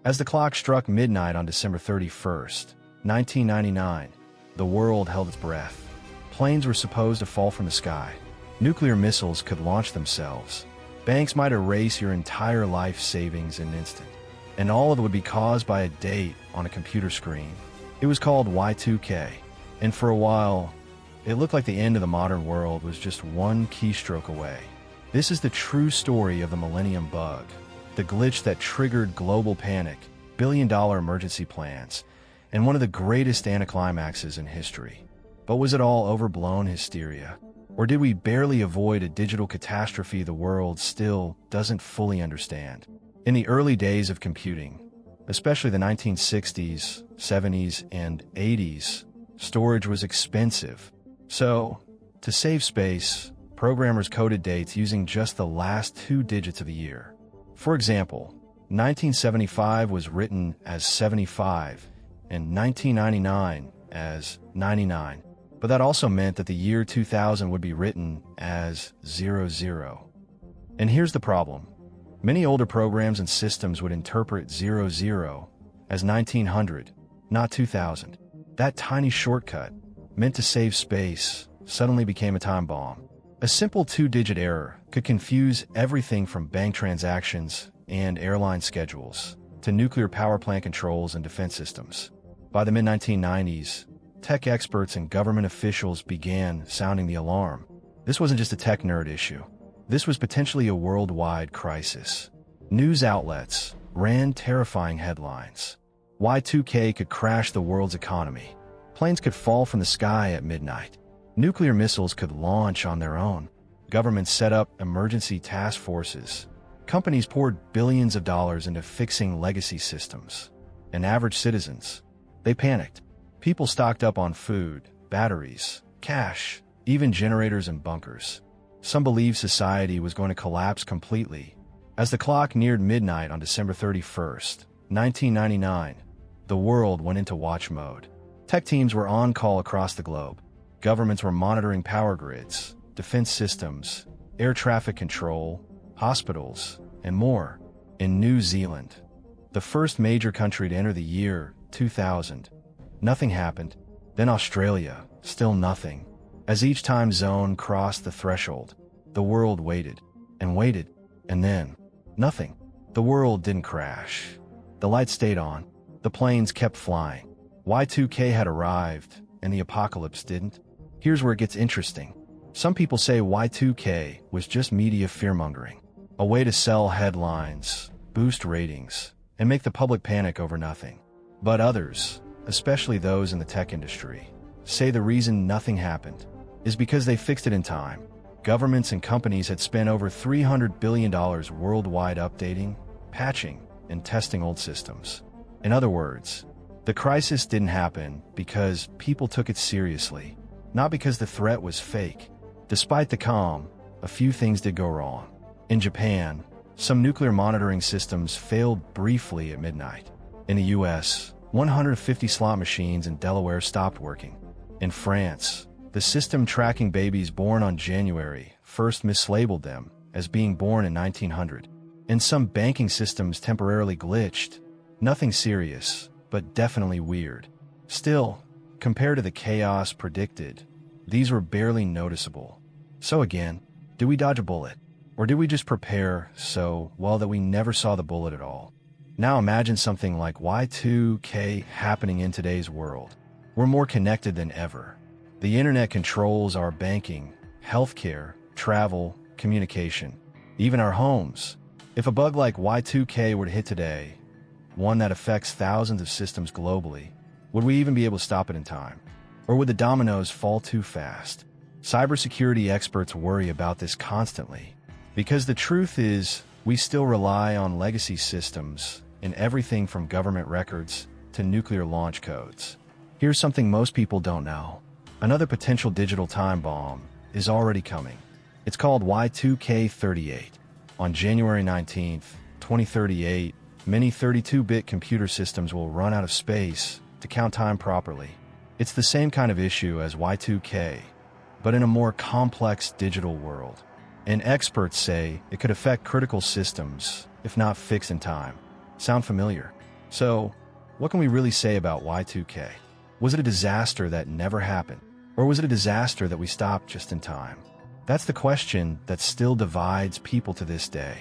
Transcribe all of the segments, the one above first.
As the clock struck midnight on December 31st, 1999, the world held its breath. Planes were supposed to fall from the sky. Nuclear missiles could launch themselves. Banks might erase your entire life savings in an instant. And all of it would be caused by a date on a computer screen. It was called Y2K. And for a while, it looked like the end of the modern world was just one keystroke away. This is the true story of the Millennium Bug, the glitch that triggered global panic, billion-dollar emergency plans, and one of the greatest anticlimaxes in history. But was it all overblown hysteria? Or did we barely avoid a digital catastrophe the world still doesn't fully understand? In the early days of computing, especially the 1960s, 70s, and 80s, storage was expensive. So, to save space, programmers coded dates using just the last 2 digits of a year. For example, 1975 was written as 75 and 1999 as 99, but that also meant that the year 2000 would be written as 00. And here's the problem. Many older programs and systems would interpret 00 as 1900, not 2000. That tiny shortcut, meant to save space, suddenly became a time bomb. A simple 2-digit error could confuse everything from bank transactions and airline schedules to nuclear power plant controls and defense systems. By the mid-1990s, tech experts and government officials began sounding the alarm. This wasn't just a tech nerd issue. This was potentially a worldwide crisis. News outlets ran terrifying headlines. Y2K could crash the world's economy. Planes could fall from the sky at midnight. Nuclear missiles could launch on their own. Governments set up emergency task forces. Companies poured billions of dollars into fixing legacy systems. And average citizens, they panicked. People stocked up on food, batteries, cash, even generators and bunkers. Some believed society was going to collapse completely. As the clock neared midnight on December 31st, 1999, the world went into watch mode. Tech teams were on call across the globe. Governments were monitoring power grids, defense systems, air traffic control, hospitals, and more. In New Zealand, the first major country to enter the year 2000, nothing happened. Then Australia, still nothing. As each time zone crossed the threshold, the world waited, and then nothing. The world didn't crash. The lights stayed on. The planes kept flying. Y2K had arrived, and the apocalypse didn't. Here's where it gets interesting. Some people say Y2K was just media fearmongering, a way to sell headlines, boost ratings, and make the public panic over nothing. But others, especially those in the tech industry, say the reason nothing happened is because they fixed it in time. Governments and companies had spent over $300 billion worldwide updating, patching, and testing old systems. In other words, the crisis didn't happen because people took it seriously, not because the threat was fake. Despite the calm, a few things did go wrong. In Japan, some nuclear monitoring systems failed briefly at midnight. In the US, 150 slot machines in Delaware stopped working. In France, the system tracking babies born on January 1st mislabeled them as being born in 1900. And some banking systems temporarily glitched. Nothing serious, but definitely weird. Still, compared to the chaos predicted, these were barely noticeable. So again, did we dodge a bullet? Or did we just prepare so well that we never saw the bullet at all? Now imagine something like Y2K happening in today's world. We're more connected than ever. The internet controls our banking, healthcare, travel, communication, even our homes. If a bug like Y2K were to hit today, one that affects thousands of systems globally, would we even be able to stop it in time? Or would the dominoes fall too fast? Cybersecurity experts worry about this constantly, because the truth is, we still rely on legacy systems in everything from government records to nuclear launch codes. Here's something most people don't know. Another potential digital time bomb is already coming. It's called Y2K38. On January 19th, 2038, many 32-bit computer systems will run out of space to count time properly. It's the same kind of issue as Y2K, but in a more complex digital world. And experts say it could affect critical systems if not fixed in time. Sound familiar? So, what can we really say about Y2K? Was it a disaster that never happened? Or was it a disaster that we stopped just in time? That's the question that still divides people to this day.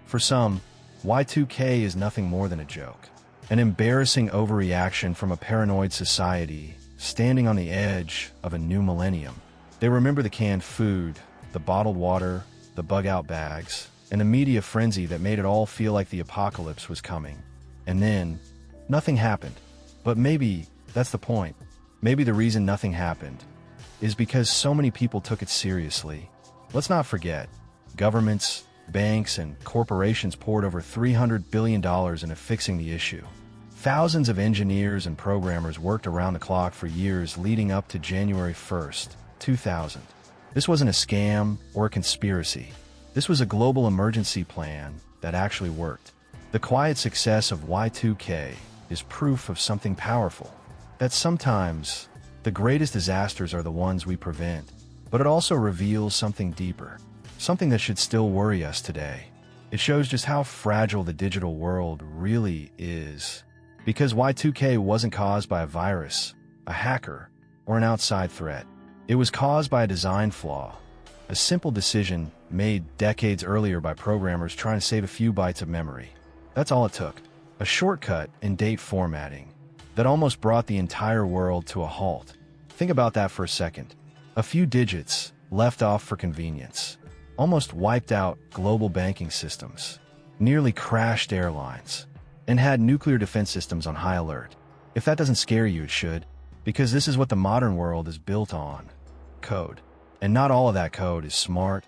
For some, Y2K is nothing more than a joke. An embarrassing overreaction from a paranoid society standing on the edge of a new millennium. They remember the canned food, the bottled water, the bug-out bags, and the media frenzy that made it all feel like the apocalypse was coming. And then, nothing happened. But maybe that's the point. Maybe the reason nothing happened is because so many people took it seriously. Let's not forget, governments, banks, and corporations poured over $300 billion into fixing the issue. Thousands of engineers and programmers worked around the clock for years leading up to January 1st, 2000. This wasn't a scam or a conspiracy. This was a global emergency plan that actually worked. The quiet success of Y2K is proof of something powerful. That sometimes the greatest disasters are the ones we prevent, but it also reveals something deeper, something that should still worry us today. It shows just how fragile the digital world really is. Because Y2K wasn't caused by a virus, a hacker, or an outside threat. It was caused by a design flaw, a simple decision made decades earlier by programmers trying to save a few bytes of memory. That's all it took. A shortcut in date formatting that almost brought the entire world to a halt. Think about that for a second. A few digits left off for convenience almost wiped out global banking systems, nearly crashed airlines, and had nuclear defense systems on high alert. If that doesn't scare you, it should, because this is what the modern world is built on: code. And not all of that code is smart,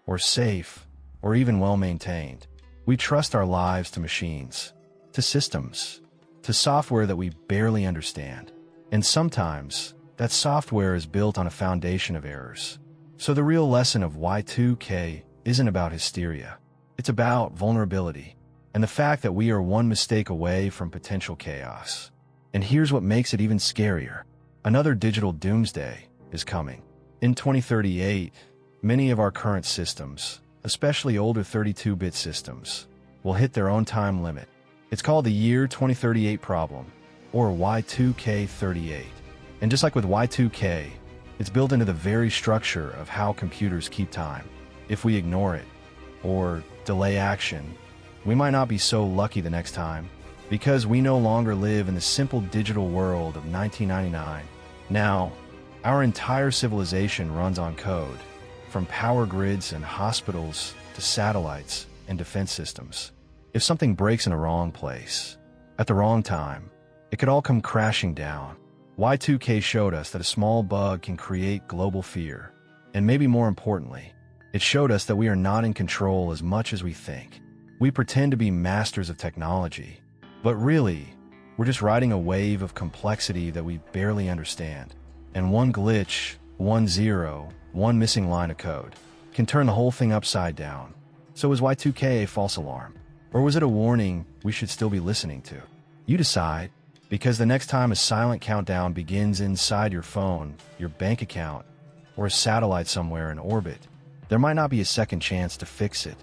or safe, or even well-maintained. We trust our lives to machines, to systems, to software that we barely understand. And sometimes, that software is built on a foundation of errors. So the real lesson of Y2K isn't about hysteria. It's about vulnerability, and the fact that we are one mistake away from potential chaos. And here's what makes it even scarier. Another digital doomsday is coming. In 2038, many of our current systems, especially older 32-bit systems, will hit their own time limit. It's called the year 2038 problem, or Y2K38. And just like with Y2K, it's built into the very structure of how computers keep time. If we ignore it, or delay action, we might not be so lucky the next time, because we no longer live in the simple digital world of 1999. Now, our entire civilization runs on code, from power grids and hospitals to satellites and defense systems. If something breaks in the wrong place, at the wrong time, it could all come crashing down. Y2K showed us that a small bug can create global fear. And maybe more importantly, it showed us that we are not in control as much as we think. We pretend to be masters of technology, but really, we're just riding a wave of complexity that we barely understand. And one glitch, one zero, one missing line of code can turn the whole thing upside down. So was Y2K a false alarm? Or was it a warning we should still be listening to? You decide, because the next time a silent countdown begins inside your phone, your bank account, or a satellite somewhere in orbit, there might not be a second chance to fix it.